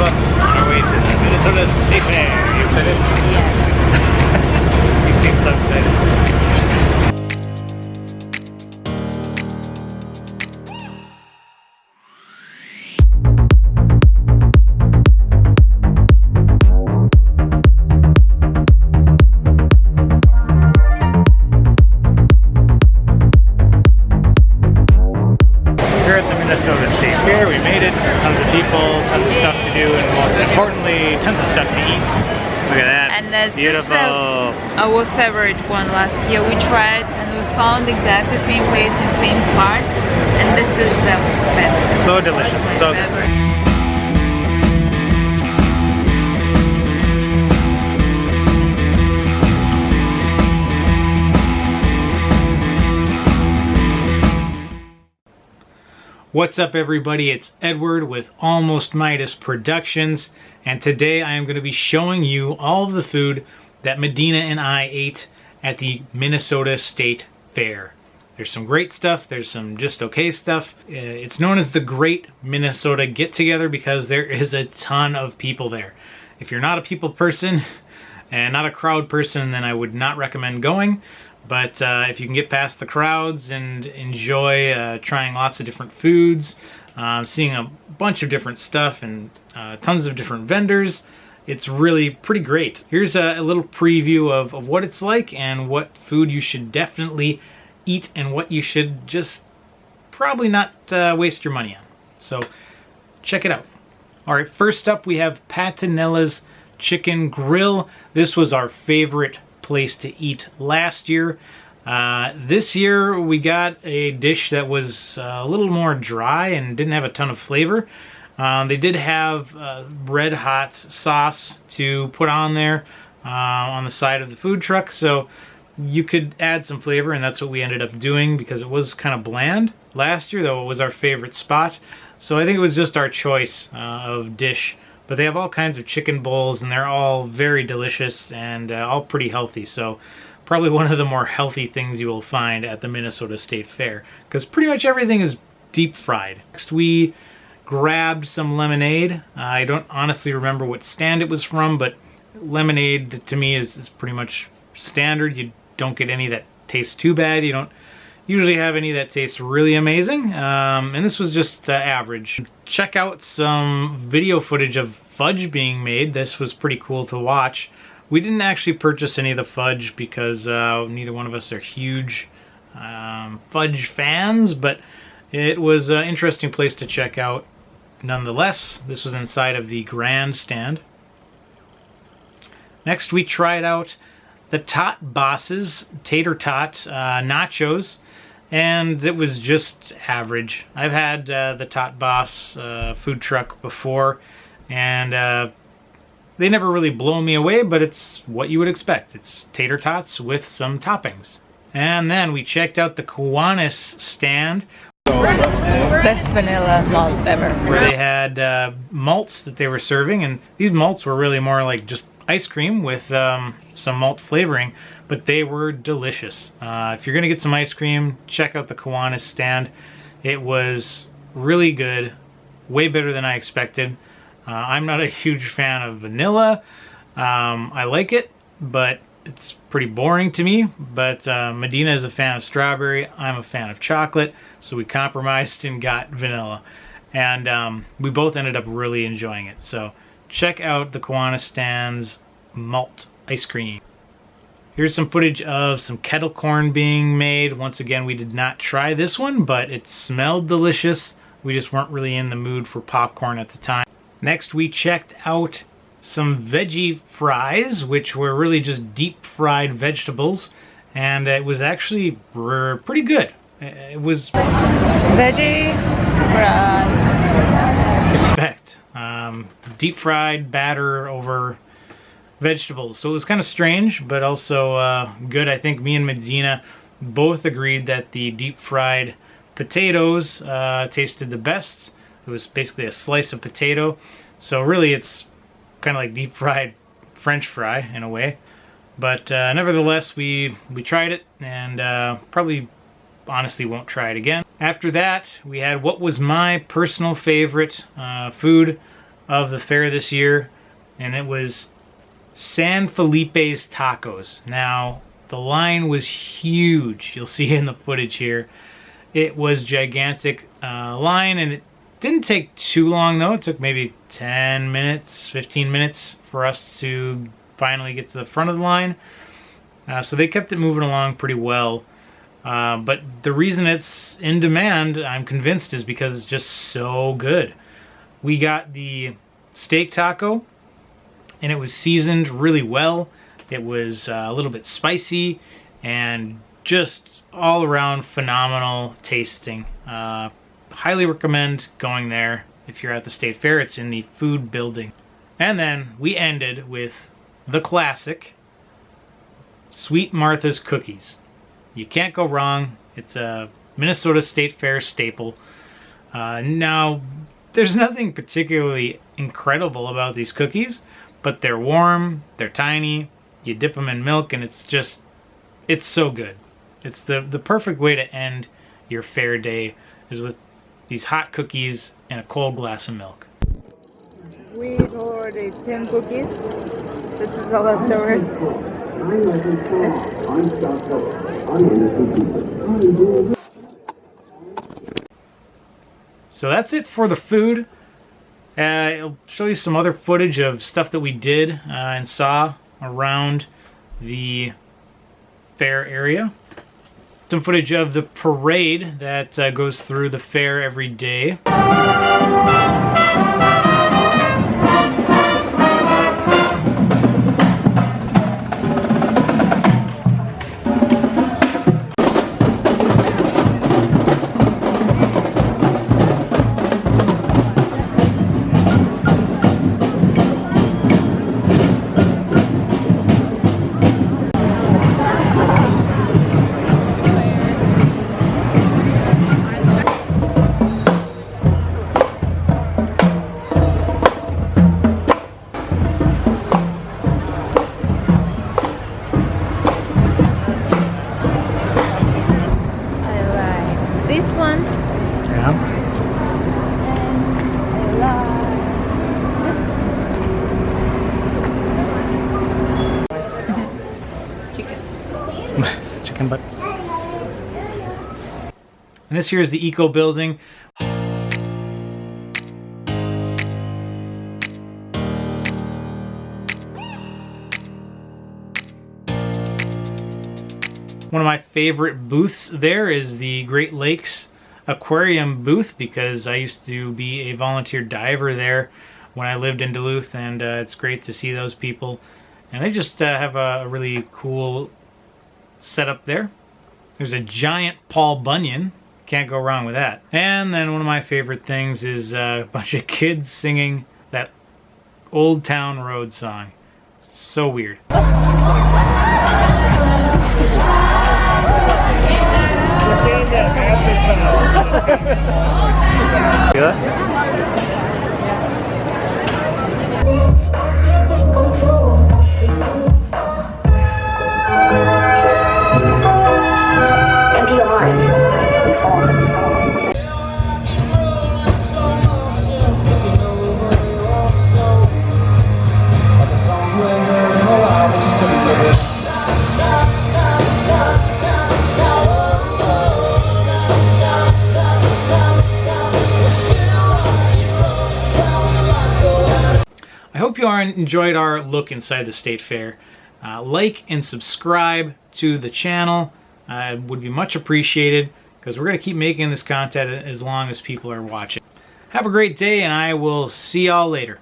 us on our way to the Minnesota State Fair. Are you excited? Yes. You seem so excited. We're at the Minnesota State Fair. We made it. Tons of people, tons of stuff to do, and most importantly, tons of stuff to eat. Look at that. And this beautiful. is our favorite one last year. We tried and we found exactly the same place in the same spot. And this is the best. So delicious. So good. What's up everybody, it's Edward with Almost Midas Productions, and today I am going to be showing you all of the food that Medina and I ate at the Minnesota State Fair. There's some great stuff, there's some just okay stuff. It's known as the Great Minnesota Get Together because there is a ton of people there. If you're not a people person and not a crowd person, then I would not recommend going. But if you can get past the crowds and enjoy trying lots of different foods, seeing a bunch of different stuff and tons of different vendors, it's really pretty great. Here's a little preview of what it's like and what food you should definitely eat and what you should just probably not waste your money on. So check it out. Alright, first up we have Pattonella's Chicken Grill. This was our favorite place to eat last year. This year we got a dish that was a little more dry and didn't have a ton of flavor. They did have red hot sauce to put on there on the side of the food truck, so you could add some flavor, and that's what we ended up doing because it was kind of bland. Last year though, it was our favorite spot, so I think it was just our choice of dish. But they have all kinds of chicken bowls, and they're all very delicious and all pretty healthy. So probably one of the more healthy things you will find at the Minnesota State Fair, because pretty much everything is deep fried. Next we grabbed some lemonade. I don't honestly remember what stand it was from, but lemonade to me is pretty much standard. You don't get any that tastes too bad. You don't usually have any that taste really amazing, and this was just average. Check out some video footage of fudge being made. This was pretty cool to watch. We didn't actually purchase any of the fudge because neither one of us are huge fudge fans, but it was an interesting place to check out nonetheless. This was inside of the grandstand. Next we tried out the Tot Boss's Tater Tot Nachos, and it was just average. I've had the Tot Boss food truck before, and they never really blow me away, but it's what you would expect. It's tater tots with some toppings. And then we checked out the Kiwanis stand. Best vanilla malt ever. Where they had malts that they were serving, and these malts were really more like just ice cream with some malt flavoring, but they were delicious. If you're gonna get some ice cream, check out the Kiwanis stand. It was really good, way better than I expected. I'm not a huge fan of vanilla. I like it, but it's pretty boring to me. But Medina is a fan of strawberry, I'm a fan of chocolate, so we compromised and got vanilla. And we both ended up really enjoying it. So check out the Kiwanis stand's malt ice cream. Here's some footage of some kettle corn being made. Once again, we did not try this one, but it smelled delicious. We just weren't really in the mood for popcorn at the time. Next, we checked out some Veggie Fries, which were really just deep fried vegetables, and it was actually pretty good. It was Veggie Fries. Expect deep fried batter over vegetables, so it was kind of strange, but also good. I think me and Medina both agreed that the deep fried potatoes tasted the best. It was basically a slice of potato, so really it's kind of like deep fried French fry in a way. But nevertheless, we tried it, and probably honestly won't try it again. After that, we had what was my personal favorite food of the fair this year, and it was San Felipe's Tacos. Now, the line was huge. You'll see in the footage here. It was gigantic line, and it didn't take too long though. It took maybe 10 minutes, 15 minutes for us to finally get to the front of the line. So they kept it moving along pretty well. But the reason it's in demand, I'm convinced, is because it's just so good. We got the steak taco, and it was seasoned really well. It was a little bit spicy and just all around phenomenal tasting. Highly recommend going there if you're at the State Fair. It's in the food building. And then we ended with the classic Sweet Martha's cookies. You can't go wrong. It's a Minnesota State Fair staple. Now, there's nothing particularly incredible about these cookies, but they're warm, they're tiny, you dip them in milk, and it's so good. It's the perfect way to end your fair day, is with these hot cookies and a cold glass of milk. We ordered 10 cookies. This is the leftovers. So that's it for the food. I'll show you some other footage of stuff that we did and saw around the fair area. Some footage of the parade that goes through the fair every day. Chicken butt. And this here is the Eco Building. One of my favorite booths there is the Great Lakes Aquarium booth, because I used to be a volunteer diver there when I lived in Duluth, and it's great to see those people. And they just have a really cool setup there. There's a giant Paul Bunyan. Can't go wrong with that. And then one of my favorite things is a bunch of kids singing that Old Town Road song. So weird. I hope you all enjoyed our look inside the State Fair. Like and subscribe to the channel. Would be much appreciated, because we're going to keep making this content as long as people are watching. Have a great day, and I will see y'all later.